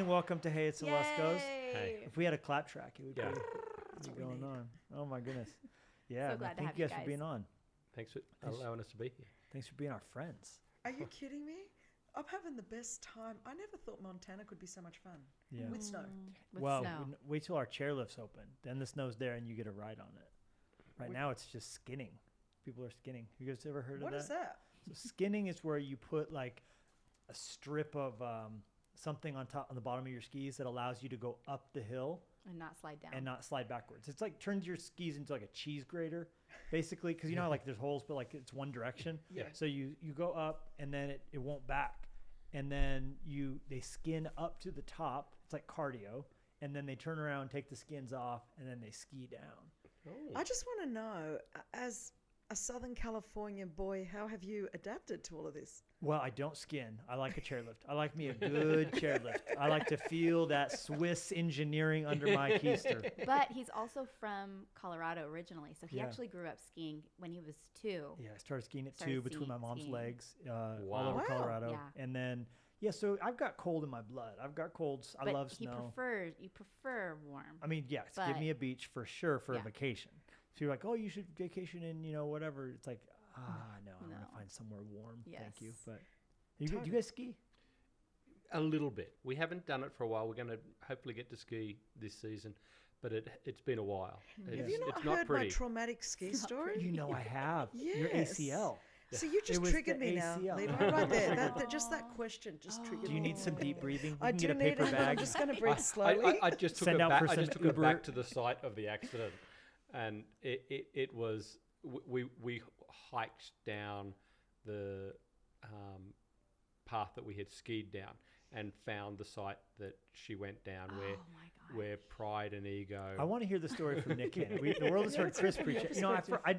welcome to Hey, It's the Luskos. Hey. If we had a clap track, it would be Yeah. going on. Oh my goodness. Yeah, So glad to thank have you you guys for being on. Thanks for allowing us to be here. Thanks for being our friends. Are you kidding me? I'm having the best time. I never thought Montana could be so much fun. Yeah. With snow. With Well, snow. wait till our chairlift's open. Then the snow's there and you get a ride on it. Right now it's just skinning. People are skinning. You guys ever heard of that? What is that? So skinning is where you put like a strip of something on the bottom of your skis that allows you to go up the hill And not slide down. and not slide backwards. It's like turns your skis into like a cheese grater, basically, because you know how, like there's holes, but like it's one direction. Yeah. So you go up and then it won't back, and then they skin up to the top. It's like cardio, and then they turn around, take the skins off, and then they ski down. I just want to know, as a Southern California boy, how have you adapted to all of this? Well, I don't skin. I like a chairlift. I like me a good chairlift. I like to feel that Swiss engineering under my keister. But he's also from Colorado originally, so he Yeah. actually grew up skiing when he was 2. Yeah, I started skiing at Started 2 between my mom's skiing. legs all Wow. over Wow. Colorado. Yeah. And then, so I've got cold in my blood. I've got colds. I But love you snow. prefer warm. I mean, yes, give but- me a beach for sure for a Yeah. vacation. So you're like, oh, you should vacation in, whatever. It's like, no, I want No. to find somewhere warm. Thank you. Yes. But do you guys ski? A little bit. We haven't done it for a while. We're going to hopefully get to ski this season, but it's been a while. Yeah. Have you not it's heard not my pretty. traumatic ski story? You know I have. Your Yes. ACL. So you It just was triggered the me now, ACL. Levi, right there. Just that question just triggered Do me. you need some deep breathing? You I can do get a need paper it. I'm bag. just going to breathe slowly. I just took Send it out back. for I some just took it Uber. back to the site of the accident, and it was we hiked down the path that we had skied down and found the site that she went down Oh my gosh. where pride and ego. I want to hear the story from Nick. The world has heard Chris preach it.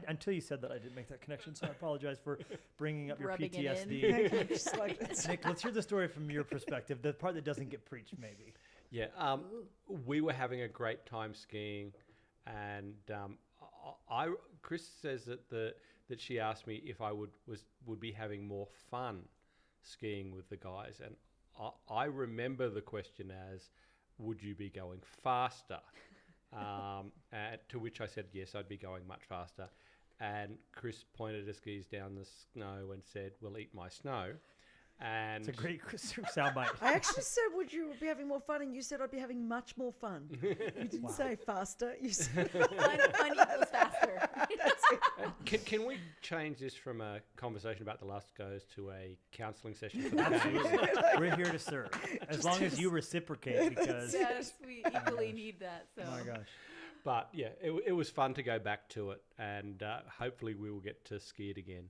Until you said that, I didn't make that connection, so I apologize for bringing up your Rubbing it in. PTSD. Thank you. Just like that's Nick, let's hear the story from your perspective, the part that doesn't get preached, maybe. Yeah, we were having a great time skiing, and Chris says that she asked me if I would be having more fun skiing with the guys, and I remember the question as, would you be going faster? And to which I said yes, I'd be going much faster. And Chris pointed his skis down the snow and said, "Well, eat my snow." And It's a great soundbite. I actually said, would you be having more fun? And you said, I'd be having much more fun. You didn't say faster. You said Fun equals faster. that's it. Can we change this from a conversation about the Luskos to a counselling session for the Absolutely. games? We're here to serve. As long as you reciprocate, because, Yes, we equally need that. So. oh my gosh. But yeah, it was fun to go back to it, and hopefully we will get to ski it again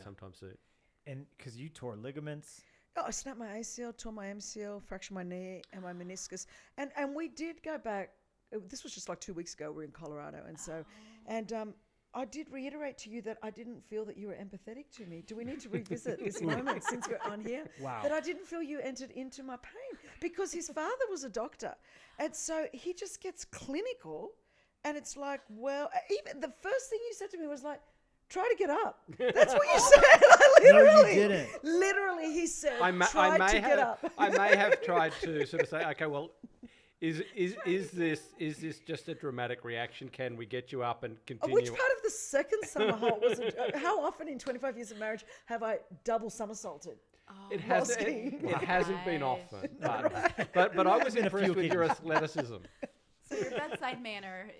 sometime soon. And because you tore ligaments. Oh, I snapped my ACL, tore my MCL, fractured my knee and my meniscus. And we did go back. This was just like 2 weeks ago. We were in Colorado. And so, I did reiterate to you that I didn't feel that you were empathetic to me. Do we need to revisit this moment since we're on here? Wow. That I didn't feel you entered into my pain because his father was a doctor. And so he just gets clinical. And it's like, well, even the first thing you said to me was like, try to get up. That's what you said. Literally. you didn't. Literally, he said, I try to get up. I may have tried to sort of say, okay, well, is this just a dramatic reaction? Can we get you up and continue? Which part of the second somersault was it? How often in 25 years of marriage have I double somersaulted? It While hasn't. skiing. It hasn't been Right. often, but I was Been a impressed few with your athleticism. So your bedside manner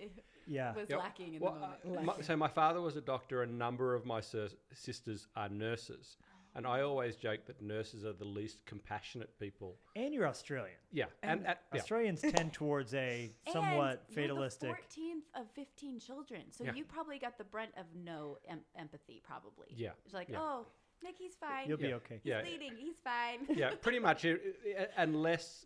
Yeah. was Yep. lacking in the Well, moment. so my father was a doctor. A number of my sisters are nurses, and I always joke that nurses are the least compassionate people. And you're Australian. Yeah, and yeah. Australians tend towards a somewhat and fatalistic. You're the 14th of 15 children, so Yeah. you probably got the brunt of no empathy. Probably. Yeah, It's like, yeah. oh, Nicky's fine. You'll be Yeah. okay. He's Yeah. bleeding. He's fine. Yeah, pretty much. Unless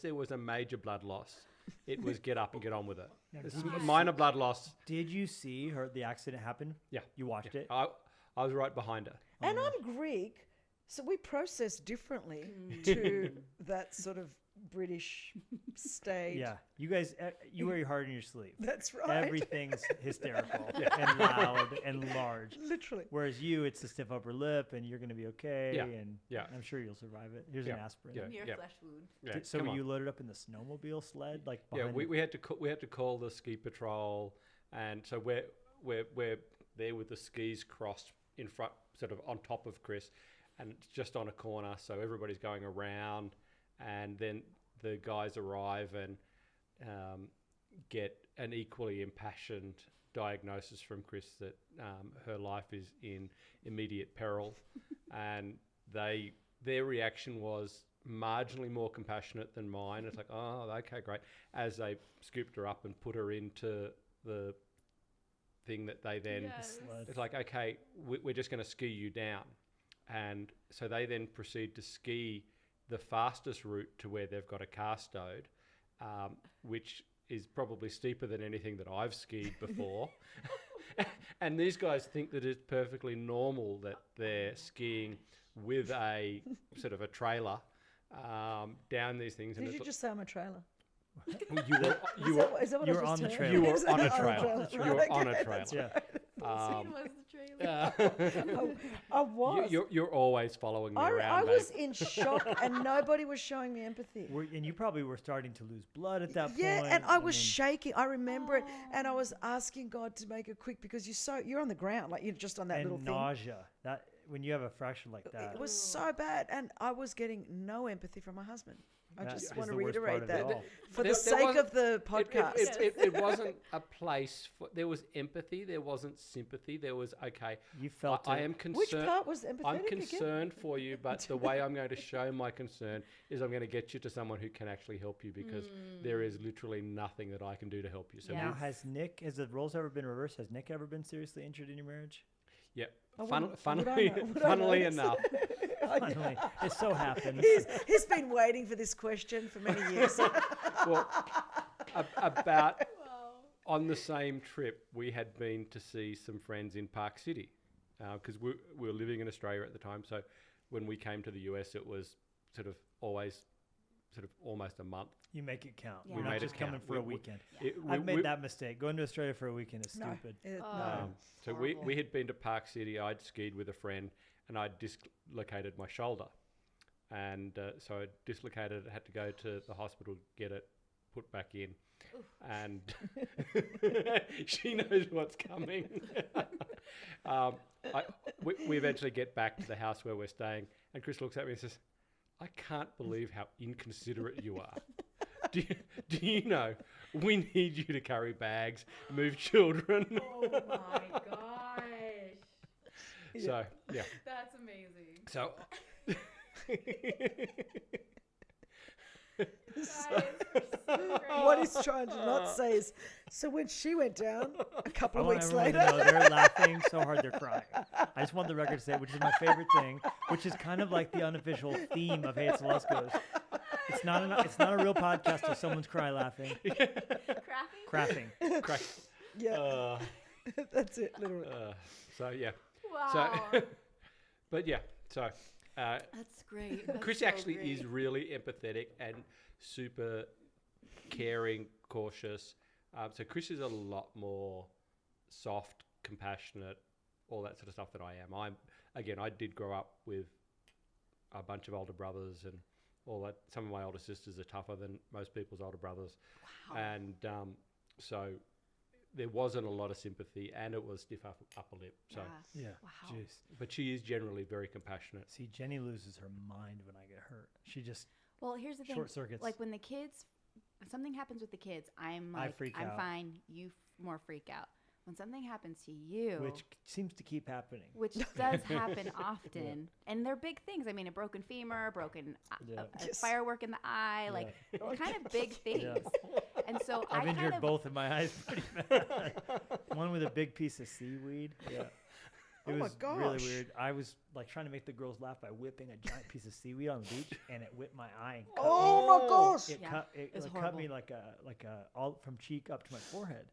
there was a major blood loss, it was get up and get on with it. Now, This did is you minor blood loss. Did you see the accident happen? Yeah, You watched it? I was right behind her. And I'm Greek, so we process differently to that sort of British stayed. Yeah, you guys, you wear your heart in your sleeve. That's right. Everything's hysterical and loud and large. Literally. Whereas you, it's a stiff upper lip, and you're going to be okay. Yeah, And yeah. I'm sure you'll survive it. Here's Yeah, an aspirin. yeah. Mere flesh wound. Yeah, So come were on. you loaded up in the snowmobile sled, like Yeah, behind we had to call the ski patrol, and so we're there with the skis crossed in front, sort of on top of Chris, and it's just on a corner, so everybody's going around, and then the guys arrive and get an equally impassioned diagnosis from Chris that her life is in immediate peril, and their reaction was marginally more compassionate than mine. It's like, oh, okay, great. As they scooped her up and put her into the thing that they then, sled. it's like, okay, we're just going to ski you down. And so they then proceed to ski the fastest route to where they've got a car stowed, which is probably steeper than anything that I've skied before. And these guys think that it's perfectly normal that they're skiing with a sort of a trailer down these things. Did you just say I'm a trailer? You were Is that what you I were just on the heard? trailer. You were Is on a that trailer. Right, You were on okay, a trailer. Yeah. Scene was the trailer. I was. You're always following me around, I babe. was in shock, and nobody was showing me empathy. And you probably were starting to lose blood at that Yeah, point. and I was then- shaking. I remember it, and I was asking God to make it quick because you're on the ground, like you're just on that little and thing. nausea. That when you have a fracture like that, It was so bad, and I was getting no empathy from my husband. I that just is want to the worst part reiterate of it that all. for There- the there sake wasn't- of the podcast. It wasn't a place for. There was empathy. There wasn't sympathy. There was okay. You felt I it. am Which concerned. part was empathetic I'm again? concerned for you, but the way I'm going to show my concern is I'm going to get you to someone who can actually help you because there is literally nothing that I can do to help you. So Yeah. Now, has the roles ever been reversed? Has Nick ever been seriously injured in your marriage? yeah. I Funnily, wouldn't- would I know? Would I know funnily this? enough, Finally, it so happens. He's been waiting for this question for many years. well, about on the same trip, we had been to see some friends in Park City because we were living in Australia at the time. So when we came to the US, it was sort of always sort of almost a month. You make it count. Yeah. We're We not made it just coming count. for a We- weekend. We- I've made we- that mistake. Going to Australia for a weekend is No, stupid. no. So Horrible. we had been to Park City. I'd skied with a friend, and I'd dislocated my shoulder, and so I dislocated it. Had to go to the hospital, get it put back in, and she knows what's coming. We eventually get back to the house where we're staying, and Chris looks at me and says, "I can't believe how inconsiderate you are. Do you know we need you to carry bags, move children?" Oh my gosh. So yeah. That's amazing. So What he's trying to not say is, so when she went down a couple I of want weeks everyone later, to know they're laughing so hard they're crying. I just want the record to say, which is my favorite thing, which is kind of like the unofficial theme of Hey It's the Luskos. It's not a real podcast if someone's cry laughing, Crafting? crapping. crack. yeah, that's it, literally. So yeah. Wow. So, but yeah. So That's great. That's Chris so actually great. is really empathetic and super caring, cautious. So Chris is a lot more soft, compassionate, all that sort of stuff that I am. I did grow up with a bunch of older brothers and all that. Some of my older sisters are tougher than most people's older brothers. Wow. And so there wasn't a lot of sympathy, and it was stiff upper lip. So, Yeah. Yeah. Wow. Jeez. but she is generally very compassionate. See, Jennie loses her mind when I get hurt. She just Well, here's the thing. short circuits. Like when something happens with the kids, I'm like, freak I'm out. fine. You more freak out. When something happens to you, which seems to keep happening. which does happen often, and they're big things. I mean, a broken femur, a broken Yeah. a Yes. firework in the eye, like kind of big things. Yeah. And so I've I kind injured of both of my eyes pretty bad. One with a big piece of seaweed. Yeah. It Oh my was really gosh. weird. I was like trying to make the girls laugh by whipping a giant piece of seaweed on the beach, and it whipped my eye. And cut Oh my gosh! me. It Yeah, cut. It was like, cut horrible. me like a all from cheek up to my forehead,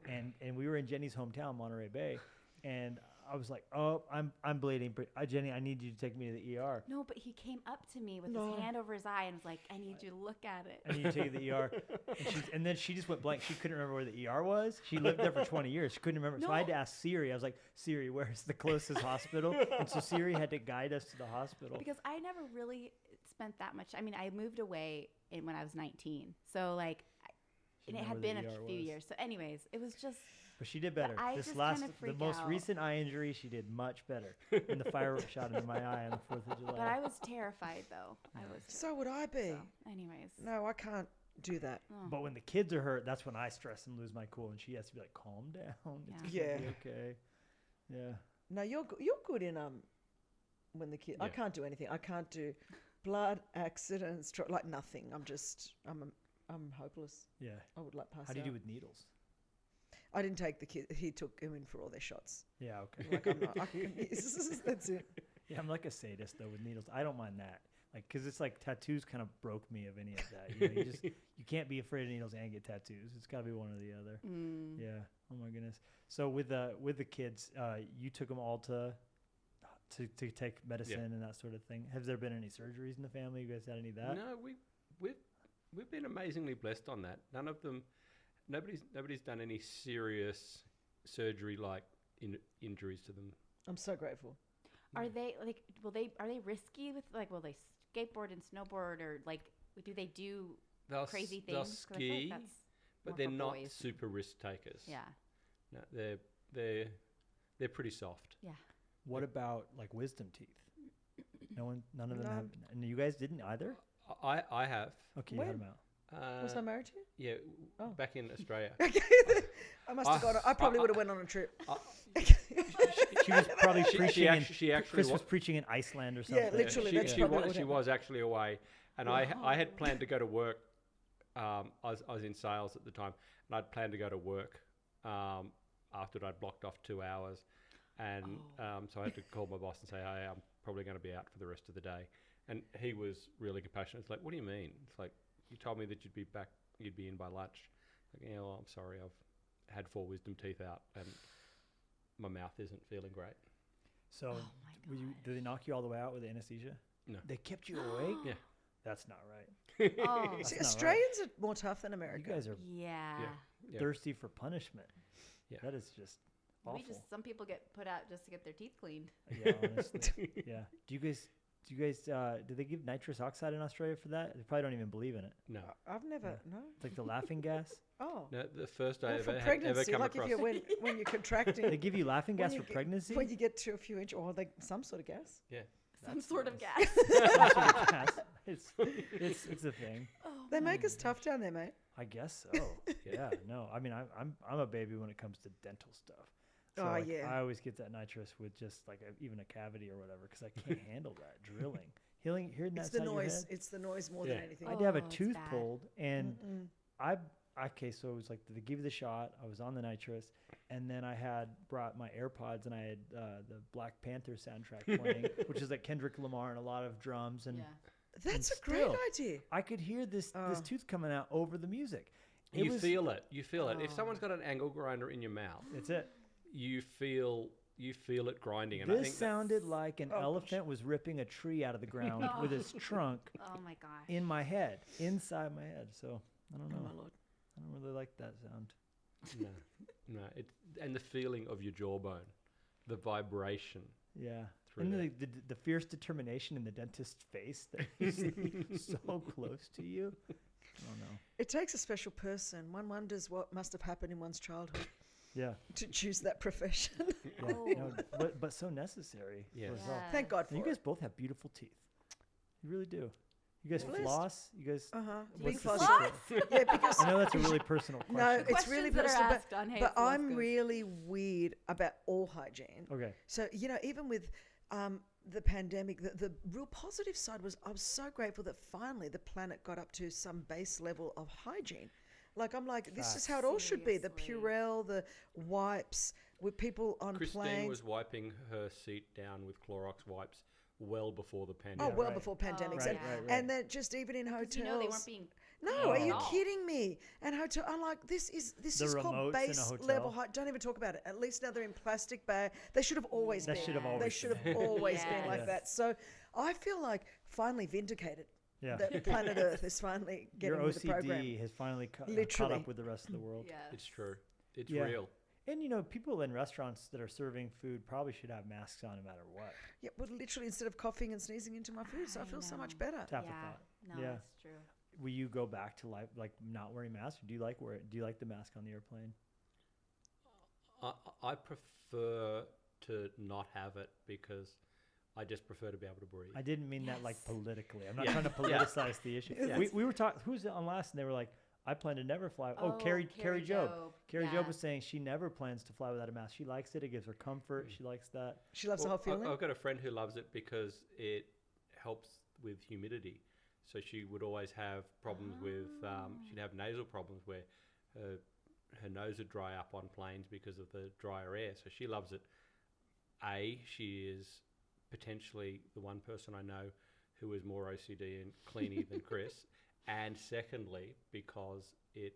and we were in Jennie's hometown, Monterey Bay, and I was like, oh, I'm bleeding. Jennie, I need you to take me to the ER. No, but he came up to me with his hand over his eye and was like, I need you to look at it. I need to take you to the ER. And then she just went blank. She couldn't remember where the ER was. She lived there for 20 years. She couldn't remember. So I had to ask Siri. I was like, Siri, where's the closest hospital? And so Siri had to guide us to the hospital. Because I never really spent that much. I mean, I moved away when I was 19. So, like, and it had been a few years. So, anyways, it was just... But she did better. I This just last, kinda the freak most out. recent eye injury, she did much better. And the firework shot into my eye on the 4th of July. But I was terrified, though. So would I be. So, anyways. No, I can't do that. Oh. But when the kids are hurt, that's when I stress and lose my cool. And she has to be like, calm down. It's Yeah. gonna be okay. Yeah. No, you're good in when the kid. I Yeah. can't do anything. I can't do blood accidents, like nothing. I'm hopeless. Yeah. I would like pass How do you do out. with needles? I didn't take the kid. He took him in for all their shots. Yeah, okay. Like I'm not. That's it. Yeah, I'm like a sadist though with needles. I don't mind that. Like, cause it's like tattoos kind of broke me of any of that. You know, you can't be afraid of needles and get tattoos. It's gotta be one or the other. Yeah. Oh my goodness. So with the kids, you took them all to take medicine and that sort of thing. Has there been any surgeries in the family? You guys had any of that? No, we've been amazingly blessed on that. None of them, nobody's done any serious surgery like injuries to them. I'm so grateful. Are they, like, are they risky with, like, will they skateboard and snowboard, or, like, do they do crazy things? They'll 'Cause I feel like ski, that's but more they're for not boys. super risk takers. Yeah. No, they're pretty soft. Yeah. What about like wisdom teeth? None of them No. have. And you guys didn't either? I have. Okay, you had When? them out. Was I married to you? Yeah, Oh. back in Australia. Okay. I must have gone. I probably would have went on a trip. She was probably preaching. She actually Chris wa- was preaching in Iceland or something. Yeah, literally. she, That's she, probably was, what she happened. was actually away, and I had planned to go to work. I was in sales at the time, and I'd planned to go to work after I'd blocked off 2 hours, and so I had to call my boss and say, "Hey, I'm probably going to be out for the rest of the day." And he was really compassionate. It's like, "What do you mean?" It's like, "You told me that you'd be in by lunch." Like, "Yeah, well, I'm sorry, I've had 4 wisdom teeth out, and my mouth isn't feeling great." So, did they knock you all the way out with anesthesia? No. They kept you awake? Yeah. That's not right. Oh. That's See, not Australians are more tough than You America. guys are Yeah. Yeah. thirsty for punishment. Yeah. That is just awful. Some people get put out just to get their teeth cleaned. Yeah, honestly. Yeah. Do you guys? Do they give nitrous oxide in Australia for that? They probably don't even believe in it. No, I've never. No. It's like the laughing gas. Oh. no. The first I Well, for ever pregnancy, come like across. if you're when you're contracting. They give you laughing when gas you for get- pregnancy. When you get to a few inches, or like some sort of gas. Yeah. Some That's sort of nice. gas. Some sort of gas. It's a thing. They make us tough down there, mate. I guess so. Yeah. No. I mean, I'm a baby when it comes to dental stuff. So Oh, like, yeah. I always get that nitrous with just like even a cavity or whatever because I can't handle that drilling. Hearing that It's the inside your noise. head. It's the noise more than Yeah. anything. I had to have a Oh, it's tooth bad. pulled, and Mm-mm. so it was like they give you the shot. I was on the nitrous, and then I had brought my AirPods, and I had the Black Panther soundtrack playing, which is like Kendrick Lamar and a lot of drums, and Yeah. That's and a great still, idea. I could hear this Oh. tooth coming out over the music. You feel it. You feel it. If Oh. someone's got an angle grinder in your mouth, It's it. you feel it grinding. And I This think sounded like an Oh, gosh. elephant was ripping a tree out of the ground with its trunk Oh my gosh. in my head, inside my head. So I don't Oh know. my lord. I don't really like that sound. no. And the feeling of your jawbone, the vibration. Yeah. Through And there. the fierce determination in the dentist's face that you see so close to you. I don't know. It takes a special person. One wonders what must have happened in one's childhood Yeah. to choose that profession. Yeah. Oh. No, but so necessary. Yes. for us all. Yeah. Thank God for And you guys it. both have beautiful teeth. You really do. You guys Blessed. floss. You guys. Uh-huh. Do What's you the floss? secret? Yeah, because I know that's a really personal question. no, it's Questions really that are personal. asked on Hey But It's I'm Luskos. really weird about all hygiene. Okay. So, even with the pandemic, the real positive side was I was so grateful that finally the planet got up to some base level of hygiene. Like, I'm like, this is how it all should be. The Seriously. Purell, the wipes, with people on Christine planes. was wiping her seat down with Clorox wipes well before the Oh, pandemic. well right. before pandemics. Right, and, right, right. and then just even in hotels. Because they weren't being No, are you Oh. kidding me? And hotel, I'm like, this is The called remotes in a base hotel? level height. Don't even talk about it. At least now they're in plastic bag. They should have always That been. should have They always should have been. always been Yes. like that. So I feel like finally vindicated. Yeah. That planet Earth is finally Your getting with the program. OCD has finally caught Literally. up with the rest of the world. Yes. It's true. It's Yeah. real. And, you know, people in restaurants that are serving food probably should have masks on no matter what. Yeah, but literally instead of coughing and sneezing into my food, so I I feel so much know. better. Tap Yeah. a thought. No, Yeah. that's true. Will you go back to life, like not wearing masks? Or do you like the mask on the airplane? I prefer to not have it because I just prefer to be able to breathe. I didn't mean that like Yes. politically. I'm not Yeah. trying to Yeah. politicize the issue. Yeah. We were talking, who's on last? And they were like, I plan to never fly. Oh, Carrie Job. Carrie Yeah. Job was saying she never plans to fly without a mask. She likes it. It gives her comfort. She likes that. She loves the Well, whole feeling. I've got a friend who loves it because it helps with humidity. So she would always have problems with, she'd have nasal problems where her nose would dry up on planes because of the drier air. So she loves it. She is potentially the one person I know who is more OCD and cleany than Chris. And secondly, because it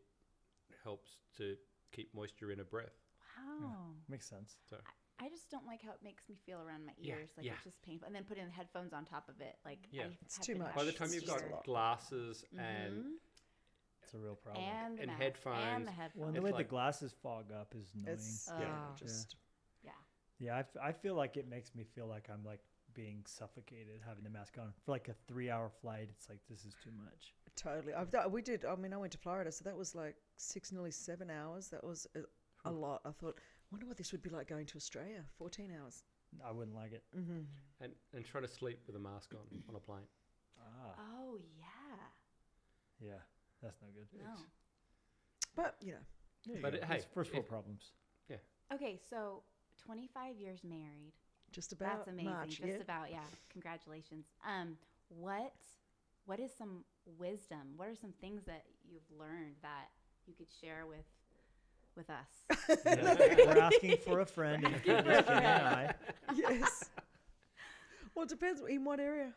helps to keep moisture in her breath. Wow. Makes sense. So I just don't like how it makes me feel around my Yeah, ears. Like yeah. it's just painful. And then putting the headphones on top of it. Like Yeah. It's have too been much. by the having time It's you've just got a lot. glasses and Mhm. It's a real problem. and the and mask, headphones. and the Well, headphones. and the It's way like- the glasses fog up is annoying. It's Yeah. just yeah. Yeah, I feel like it makes me feel like I'm like being suffocated having the mask on for like a 3-hour flight. It's like this is too much. totally. I went to Florida, so that was like 6, nearly 7 hours. That was a lot. I thought, wonder what this would be like going to Australia. 14 hours. I wouldn't like it. Mm-hmm. and trying to sleep with a mask on a plane. Ah, Oh yeah. yeah, that's no good. No. But you know, There you But go. it- hey, It's first world if- problems. Okay, so 25 years married. just about That's amazing. March. Just Yeah. about, yeah. Congratulations. What is some wisdom? What are some things that you've learned that you could share with us? Yeah. We're asking for a friend, and Asking for a Jennie and I. Yes. Well, it depends in what area.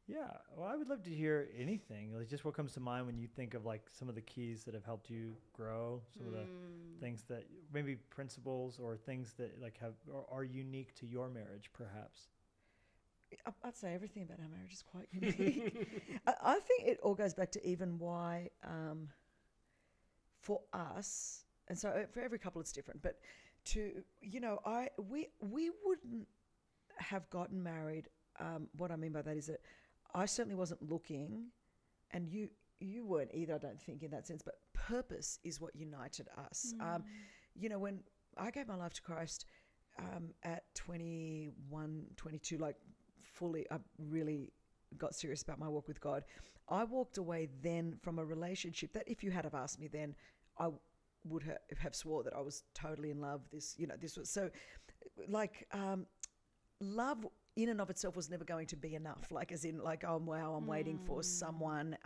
Yeah, well, I would love to hear anything. Like just what comes to mind when you think of like some of the keys that have helped you grow, some of the things that maybe principles or things that like have or are unique to your marriage, perhaps. I'd say everything about our marriage is quite unique. I think it all goes back to even why, for us, and so for every couple it's different, but we wouldn't have gotten married. What I mean by that is that I certainly wasn't looking, and you weren't either, I don't think, in that sense, but purpose is what united us. When I gave my life to Christ at 21, 22, like fully, I really got serious about my walk with God. I walked away then from a relationship that if you had have asked me then, I would have swore that I was totally in love. This was so like love in and of itself was never going to be enough. Like as in like, oh wow, I'm waiting for someone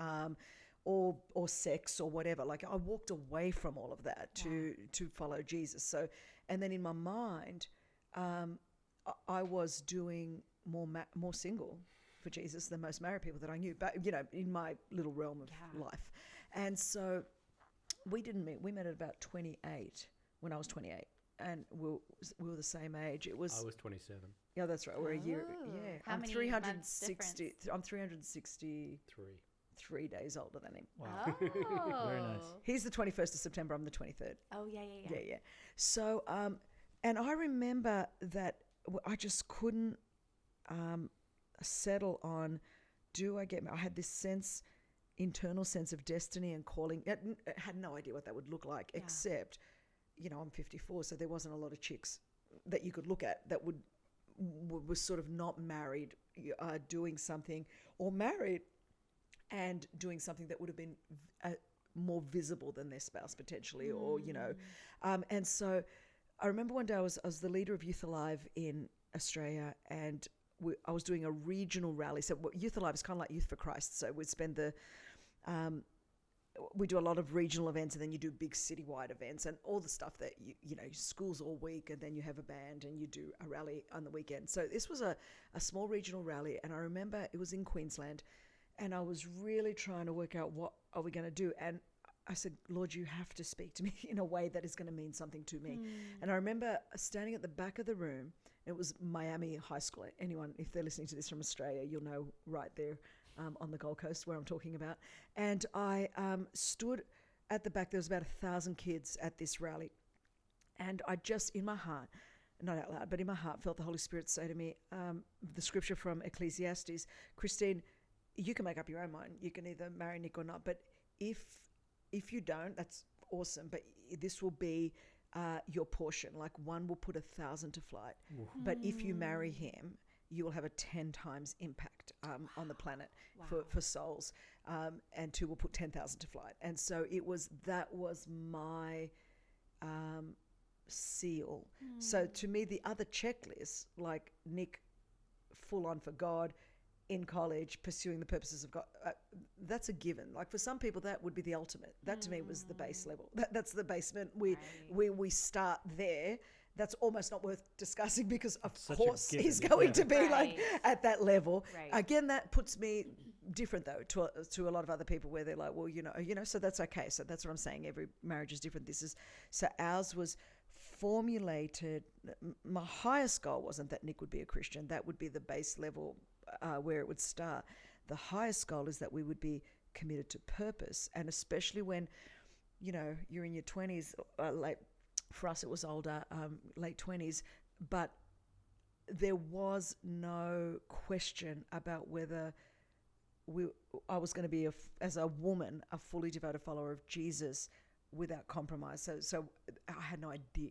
or sex or whatever. Like I walked away from all of that to follow Jesus. So, and then in my mind, I was doing more single for Jesus than most married people that I knew, but in my little realm of life. And so we didn't meet. We met at about 28 when I was 28, and we were the same age. I was 27. Yeah, that's right. We're a year. Oh. Yeah, How I'm many 360. months I'm 363 3. days older than him. Wow. Oh. Very nice. He's the 21st of September. I'm the 23rd. Oh yeah. Yeah. So, and I remember that I just couldn't settle on, do I get married? I had this internal sense of destiny and calling. I had no idea what that would look like, except, I'm 54, so there wasn't a lot of chicks that you could look at that was sort of not married, doing something, or married and doing something that would have been more visible than their spouse potentially, or and so I remember one day I was the leader of Youth Alive in Australia, and I was doing a regional rally. So Youth Alive is kind of like Youth for Christ. So we'd spend we do a lot of regional events, and then you do big citywide events and all the stuff that schools all week, and then you have a band and you do a rally on the weekend. So this was a small regional rally, and I remember it was in Queensland, and I was really trying to work out what are we going to do. And I said, Lord, you have to speak to me in a way that is going to mean something to me. And I remember standing at the back of the room. It was Miami High School. Anyone, if they're listening to this from Australia, you'll know right there on the Gold Coast where I'm talking about. And I stood at the back. There was about 1,000 kids at this rally. And I just, in my heart, not out loud, but in my heart, felt the Holy Spirit say to me, the scripture from Ecclesiastes, Christine, you can make up your own mind. You can either marry Nick or not. But if you don't, that's awesome. But this will be your portion. Like one will put 1,000 to flight. But if you marry him, you will have a 10 times impact on the planet for souls. And 2 will put 10,000 to flight. And so that was my seal. So to me, the other checklists, like Nick full on for God, in college, pursuing the purposes of God, that's a given. Like for some people, that would be the ultimate. That to me was the base level. That's the basement. We start there. That's almost not worth discussing because of course he's going to be like at that level. Right. Again, that puts me different though to a lot of other people where they're like, well, you know, so that's okay. So that's what I'm saying. Every marriage is different. So ours was formulated. My highest goal wasn't that Nick would be a Christian. That would be the base level where it would start. The highest goal is that we would be committed to purpose, and especially when, you know, you're in your 20s, late, for us it was older, late 20s, but there was no question about whether I was going to be, as a woman, a fully devoted follower of Jesus without compromise. So I had no idea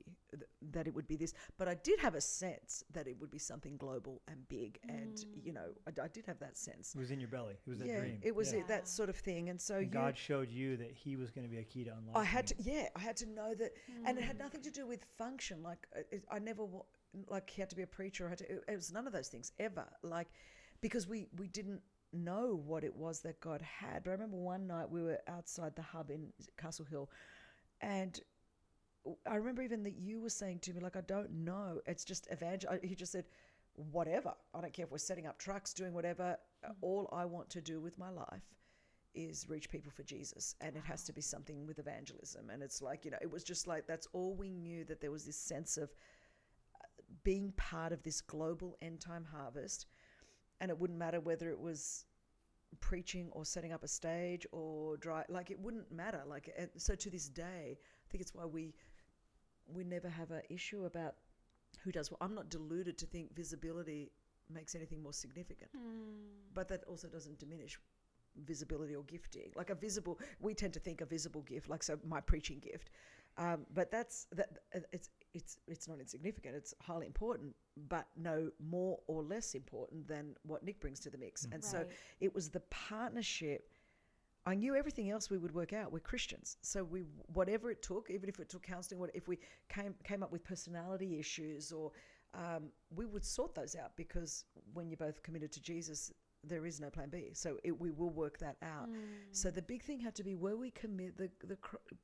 that it would be this, but I did have a sense that it would be something global and big, and you know, I did have that sense. It was in your belly. It was a dream. It was that sort of thing, and so God showed you that He was going to be a key to unlocking. I had to know that, and it had nothing to do with function. Like I never had to be a preacher. It was none of those things ever. Like because we didn't know what it was that God had. But I remember one night we were outside the hub in Castle Hill, and I remember even that you were saying to me, like, I don't know, it's just he just said, whatever, I don't care if we're setting up trucks, doing whatever, all I want to do with my life is reach people for Jesus, and it has to be something with evangelism. And it's like, you know, it was just like, that's all we knew, that there was this sense of being part of this global end time harvest. And it wouldn't matter whether it was preaching or setting up a stage or like it wouldn't matter. Like, so to this day, I think it's why we never have an issue about who does what. I'm not deluded to think visibility makes anything more significant, but that also doesn't diminish visibility or gifting. Like we tend to think a visible gift, like so my preaching gift, but it's not insignificant. It's highly important, but no more or less important than what Nick brings to the mix. And so it was the partnership. I knew everything else we would work out. We're Christians, so whatever it took, even if it took counseling, if we came up with personality issues, or we would sort those out, because when you're both committed to Jesus, there is no plan B. So we will work that out. So the big thing had to be, were we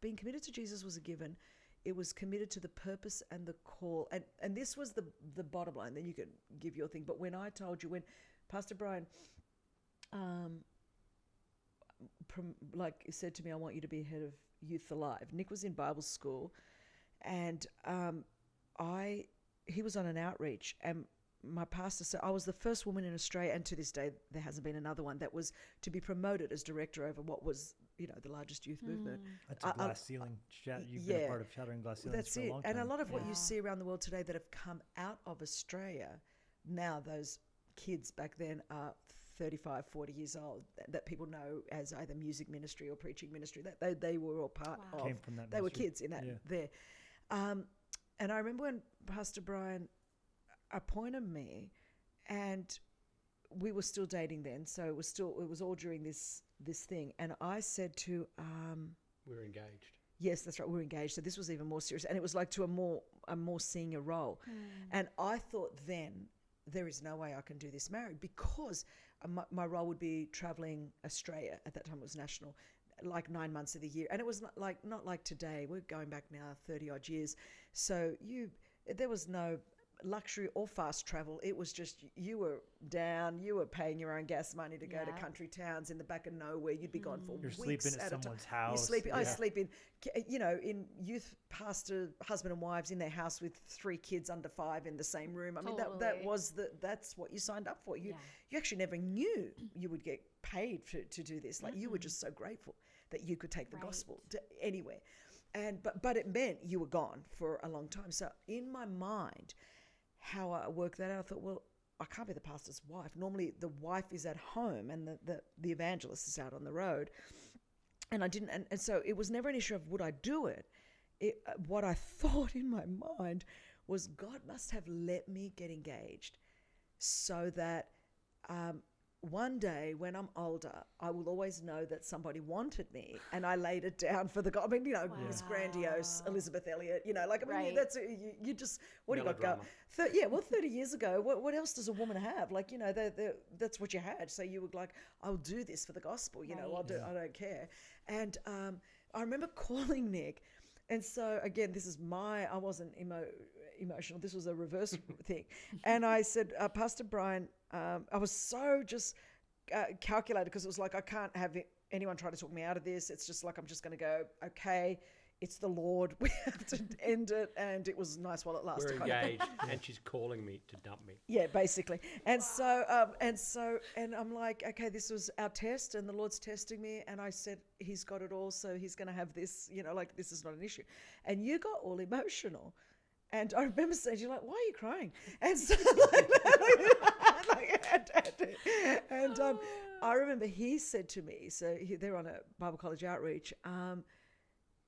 being committed to Jesus was a given. It was committed to the purpose and the call. And this was the bottom line. Then you could give your thing. But when I told you, when Pastor Brian said to me, I want you to be head of Youth Alive. Nick was in Bible school, and he was on an outreach, and my pastor said, I was the first woman in Australia, and to this day there hasn't been another one, that was to be promoted as director over what was, you know, the largest youth movement. That's a glass ceiling. You've been a part of Shattering Glass Ceilings for a long time. And a lot of what you see around the world today that have come out of Australia, now those kids back then are 35, 40 years old, that people know as either music ministry or preaching ministry, that they were all part of. Came from that they ministry. were kids in that there. And I remember when Pastor Brian appointed me, and we were still dating then, so it was all during this thing, and I said to we're engaged. Yes, that's right, we're engaged. So this was even more serious, and it was like to a more senior role. And I thought then, there is no way I can do this married, because my role would be traveling Australia. At that time it was national, like 9 months of the year, and it was not like today. We're going back now 30 odd years, so there was no luxury or fast travel. It was just, you were down, you were paying your own gas money to go to country towns in the back of nowhere. You'd be gone for You're weeks sleeping at someone's house. I sleep in, in youth pastor husband and wives in their house with 3 kids under 5 in the same room. I mean, that's what you signed up for. You actually never knew you would get paid to do this. Like, you were just so grateful that you could take the gospel to anywhere. But it meant you were gone for a long time. So in my mind, how I worked that out, I thought, well, I can't be the pastor's wife. Normally the wife is at home and the evangelist is out on the road. And I didn't, and so it was never an issue of would I do it. What I thought in my mind was God must have let me get engaged so that one day when I'm older, I will always know that somebody wanted me and I laid it down for the God. I mean, it was grandiose, Elizabeth Elliot, that's, you just, what do you got go? 30 years ago, what else does a woman have? Like, that's what you had. So you were like, I'll do this for the gospel, I don't care. And I remember calling Nick. And so again, I wasn't emotional. This was a reverse thing. And I said, Pastor Brian, I was so just calculated because it was like, I can't have anyone try to talk me out of this. It's just like, I'm just going to go, okay, it's the Lord. We have to end it. And it was nice while it lasted. We're engaged and she's calling me to dump me. Yeah, basically. And so I'm like, okay, this was our test and the Lord's testing me. And I said, he's got it all. So he's going to have this, this is not an issue. And you got all emotional. And I remember saying, you're like, why are you crying? And so, I remember he said to me, they're on a Bible college outreach,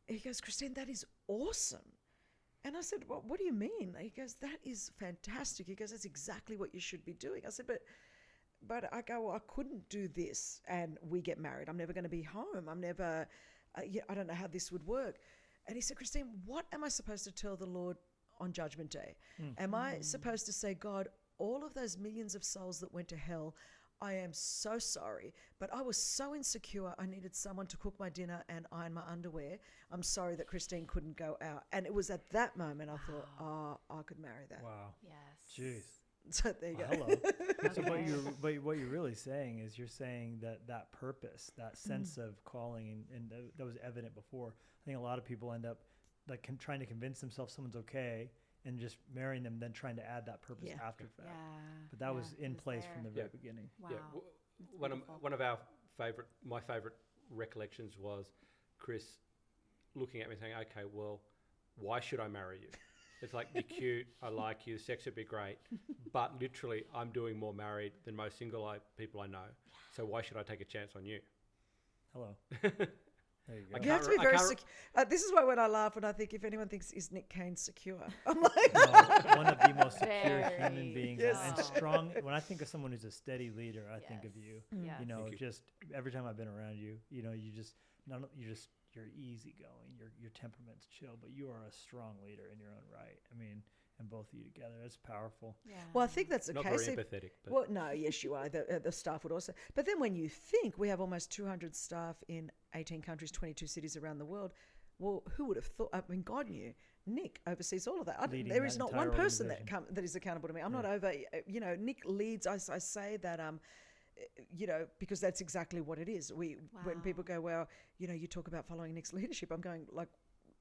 he goes, Christine, that is awesome. And I said, well, what do you mean? He goes, that is fantastic. He goes, that's exactly what you should be doing. I said, but I go, well, I couldn't do this and we get married. I'm never going to be home. I'm never, I don't know how this would work. And he said, Christine, what am I supposed to tell the Lord on Judgment Day? Am I supposed to say, God, all of those millions of souls that went to hell, I am so sorry, but I was so insecure. I needed someone to cook my dinner and iron my underwear. I'm sorry that Christine couldn't go out. And it was at that moment I thought, I could marry that. Wow. Yes. Jeez. So there you go. Hello. So what you're really saying is you're saying that purpose, that sense of calling, and that was evident before. I think a lot of people end up like trying to convince themselves someone's okay and just marrying them, then trying to add that purpose after fact. Yeah. But that was in place from the very beginning. Wow. Yeah. One of my favorite recollections was Chris looking at me saying, okay, well, why should I marry you? It's like, you're cute, I like you, sex would be great, but literally I'm doing more married than most single people I know. So why should I take a chance on you? Hello. There you go. You have to be very secure. This is why when I laugh, when I think, if anyone thinks, is Nick Caine secure? I'm like... No, one of the most secure human beings and strong. When I think of someone who's a steady leader, I think of you. Yes. Just every time I've been around you, you're easygoing. Your temperament's chill, but you are a strong leader in your own right. I mean, and both of you together, it's powerful. Yeah. Well, I think that's the Not case. Not very empathetic. But well, no, yes, you are. The staff would also. But then when you think we have almost 200 staff in 18 countries, 22 cities around the world, well, who would have thought? I mean, God knew. Nick oversees all of that. There is not one person that is accountable to me. I'm not over. Nick leads. I say that. Because that's exactly what it is. When people go, well, you talk about following Nick's leadership, I'm going like,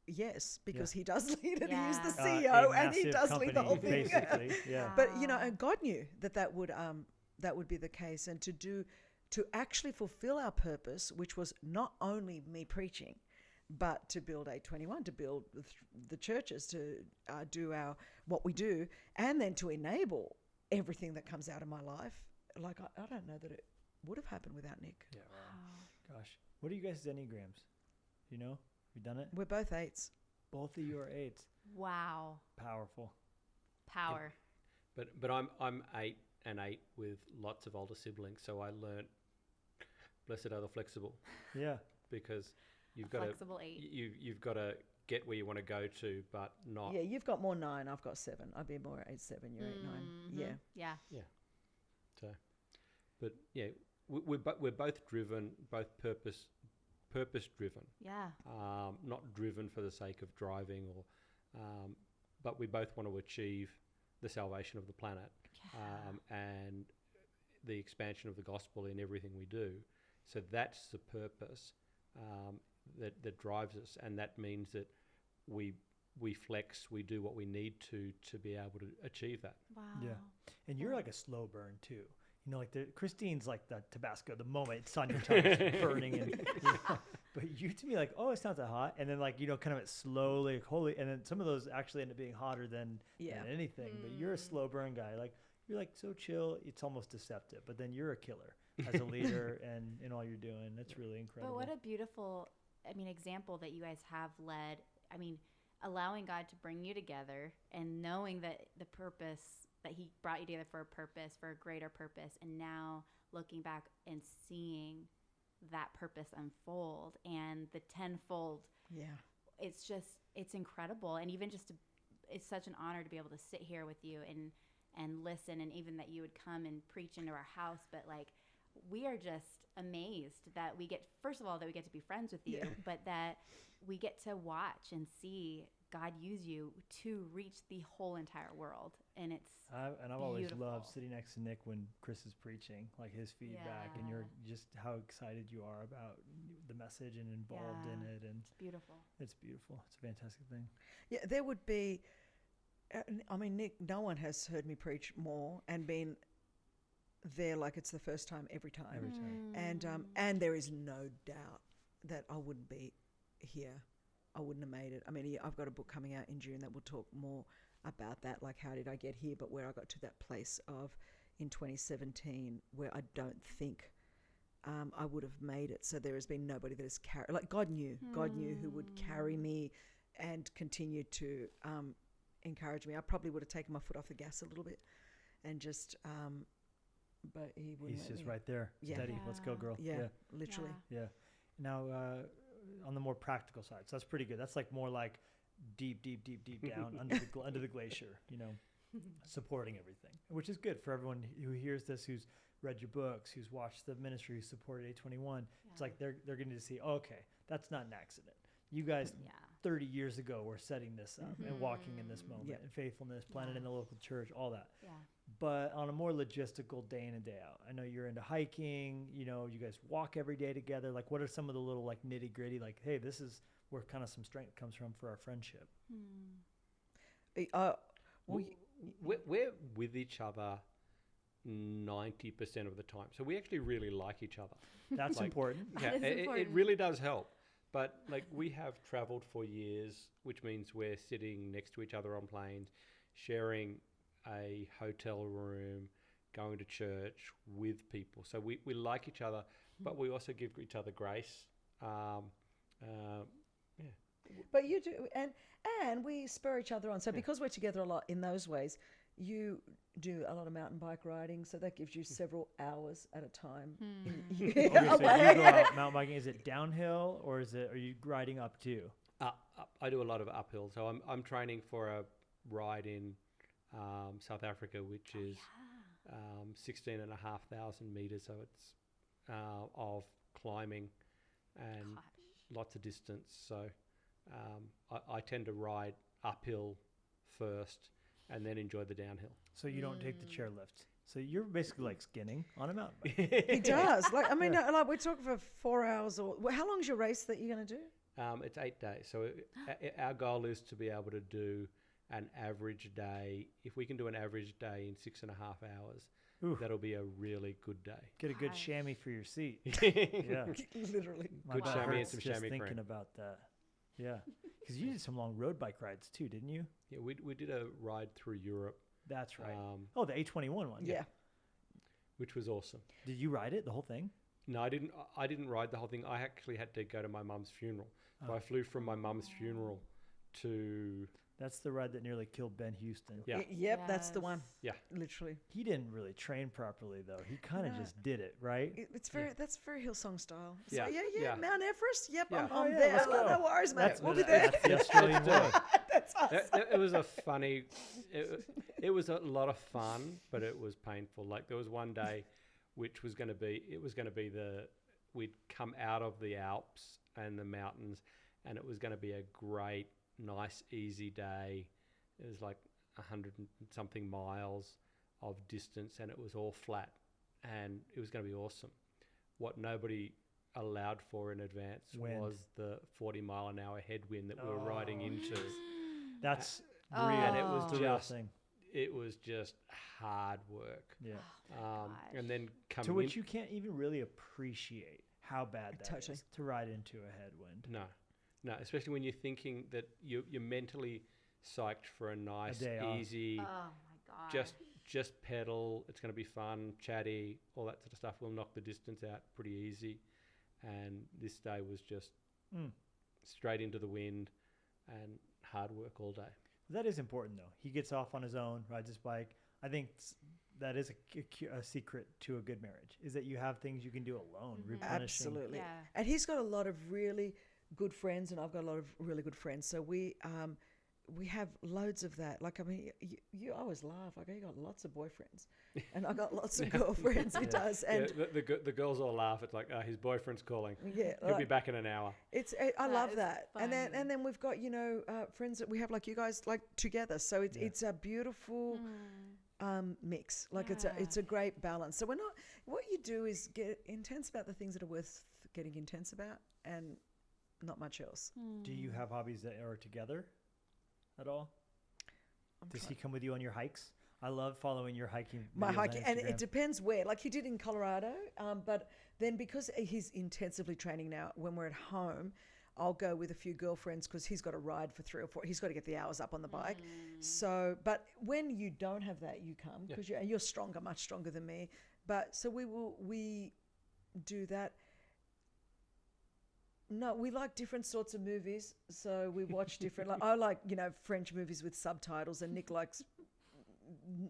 yes, because he does lead it. He is the CEO and he does lead the whole thing. Basically, yeah. But and God knew that would be the case, and to actually fulfill our purpose, which was not only me preaching, but to build 821, to build the churches, to do what we do, and then to enable everything that comes out of my life. Like, I don't know that it would have happened without Nick. Yeah. Wow. Gosh. What are you guys' Enneagrams? Do you know? Have you done it? We're both 8s. Both of you are 8s. Wow. Powerful. Power. Yeah. But I'm 8 and 8 with lots of older siblings, so I learnt blessed are the flexible. Yeah. Because you've got flexible 8. You've got to get where you want to go to, but not. Yeah, you've got more 9. I've got 7. I'd be more 8-7. You're 8-9. Yeah. Yeah. Yeah. So, but yeah, we're both driven, both purpose driven. Yeah. Not driven for the sake of driving, but we both want to achieve the salvation of the planet, and the expansion of the gospel in everything we do. So that's the purpose that drives us, and that means that we flex, we do what we need to be able to achieve that. Wow. Yeah. And you're like a slow burn too. You know, like Christine's like the Tabasco. The moment it's on your tongue, it's burning. And, but you to me like, oh, it sounds hot. And then like, you know, kind of it slowly, holy. And then some of those actually end up being hotter than anything. But you're a slow burn guy. Like you're like so chill. It's almost deceptive. But then you're a killer as a leader and in all you're doing. That's really incredible. But what a beautiful, example that you guys have led. Allowing God to bring you together and knowing that the purpose that he brought you together for a purpose, for a greater purpose, and now looking back and seeing that purpose unfold and the tenfold. Yeah. It's incredible. And even it's such an honor to be able to sit here with you and listen, and even that you would come and preach into our house. But like, we are just amazed that first of all, that we get to be friends with you, but that we get to watch and see God use you to reach the whole entire world. And I've always loved sitting next to Nick when Chris is preaching, like his feedback, and you're just how excited you are about the message and involved in it. And it's beautiful. It's beautiful. It's a fantastic thing. Yeah, there would be, Nick, no one has heard me preach more and been there like it's the first time every time. Every time. And there is no doubt that I wouldn't be here. I wouldn't have made it. I've got a book coming out in June that will talk more about that, like how did I get here, but where I got to that place of in 2017 where I don't think I would have made it. So there has been nobody that has carried, like God knew who would carry me and continue to encourage me. I probably would have taken my foot off the gas a little bit and just, but he wouldn't. He's just right there. Steady. Let's go, girl. Yeah, literally. Yeah. Now, on the more practical side, so that's pretty good. That's like more like deep down under the glacier, you know, supporting everything, which is good for everyone who hears this, who's read your books, who's watched the ministry, who's supported A21. It's like they're getting to see, okay, that's not an accident. You guys 30 years ago were setting this up and walking in this moment and faithfulness, planted in the local church, all that. Yeah. But on a more logistical day in and day out, I know you're into hiking, you know, you guys walk every day together. Like, what are some of the little like nitty gritty, like, hey, this is where kind of some strength comes from for our friendship? We're with each other 90% of the time. So we actually really like each other. That's important. Yeah, it really does help. But like, we have traveled for years, which means we're sitting next to each other on planes, sharing a hotel room, going to church with people. So we like each other, but we also give each other grace. But you do, and we spur each other on. So because we're together a lot in those ways, you do a lot of mountain bike riding, so that gives you several hours at a time. Okay, so you go out mountain biking. Is it downhill or are you riding up too? Up. I do a lot of uphill. So I'm training for a ride in South Africa, which is 16,500 meters. So it's of climbing and lots of distance. So I tend to ride uphill first and then enjoy the downhill. So you don't take the chairlift. So you're basically like skinning on a mountain bike. He does. Like we're talking for 4 hours. Or how long is your race that you're going to do? It's 8 days. So our goal is to be able to do an average day. If we can do an average day in 6.5 hours, that'll be a really good day. Get a good chamois for your seat. Yeah, literally. Good chamois and some chamois cream. Thinking about that. Yeah, because you did some long road bike rides too, didn't you? Yeah, we did a ride through Europe. That's right. The A21 one. Yeah. Which was awesome. Did you ride it, the whole thing? No, I didn't ride the whole thing. I actually had to go to my mum's funeral. So I flew from my mum's funeral to... That's the ride that nearly killed Ben Houston. Yeah. Yep, that's the one. Yeah. Literally. He didn't really train properly, though. He kind of just did it, right? That's very Hillsong style. So, Yeah. Yeah. Mount Everest? Yep, Yeah. I'm there. Let's go. No worries, mate. We'll be there. That's the Australian way. That's us. It was a funny... It was a lot of fun, but it was painful. Like, there was one day which was going to be... It was going to be we'd come out of the Alps and the mountains, and it was going to be a great, nice, easy day. It was like 100 and something miles of distance, and it was all flat, and it was going to be awesome. What nobody allowed for in advance Wind. was the 40-mile-an-hour headwind that we were riding into. That's Oh. real. And it was It's a real just- thing. It was just hard work. Yeah. And then coming To which in, you can't even really appreciate how bad that is Totally. to ride into a headwind. no, especially when you're thinking that you're mentally psyched for a nice, day off. easy, Oh my god. just pedal. It's going to be fun, chatty, all that sort of stuff. We'll knock the distance out pretty easy. And this day was just straight into the wind and hard work all day. That is important, though. He gets off on his own, rides his bike. I think that is a secret to a good marriage, is that you have things you can do alone, replenishing. Absolutely. Yeah. And he's got a lot of really good friends, and I've got a lot of really good friends. So we have loads of that. Like, I mean, you always laugh. Like, you got lots of boyfriends, and I got lots of girlfriends. He does, and the girls all laugh. It's like his boyfriend's calling. yeah, He'll be like, back in an hour. I love is that. And funny. then we've got friends that we have like you guys like together. So it's a beautiful mix. Like it's a great balance. So we're not. What you do is get intense about the things that are worth getting intense about, and not much else. Do you have hobbies that are together at all? Does he come with you on your hikes? I love following your hiking. My videos on hiking, and Instagram. it depends where. Like he did in Colorado, but then because he's intensively training now, when we're at home, I'll go with a few girlfriends because he's got to ride for 3 or 4. He's got to get the hours up on the bike. So, but when you don't have that, you come because you're stronger, much stronger than me. But so we do that. No, we like different sorts of movies, so we watch different. Like I like French movies with subtitles, and Nick likes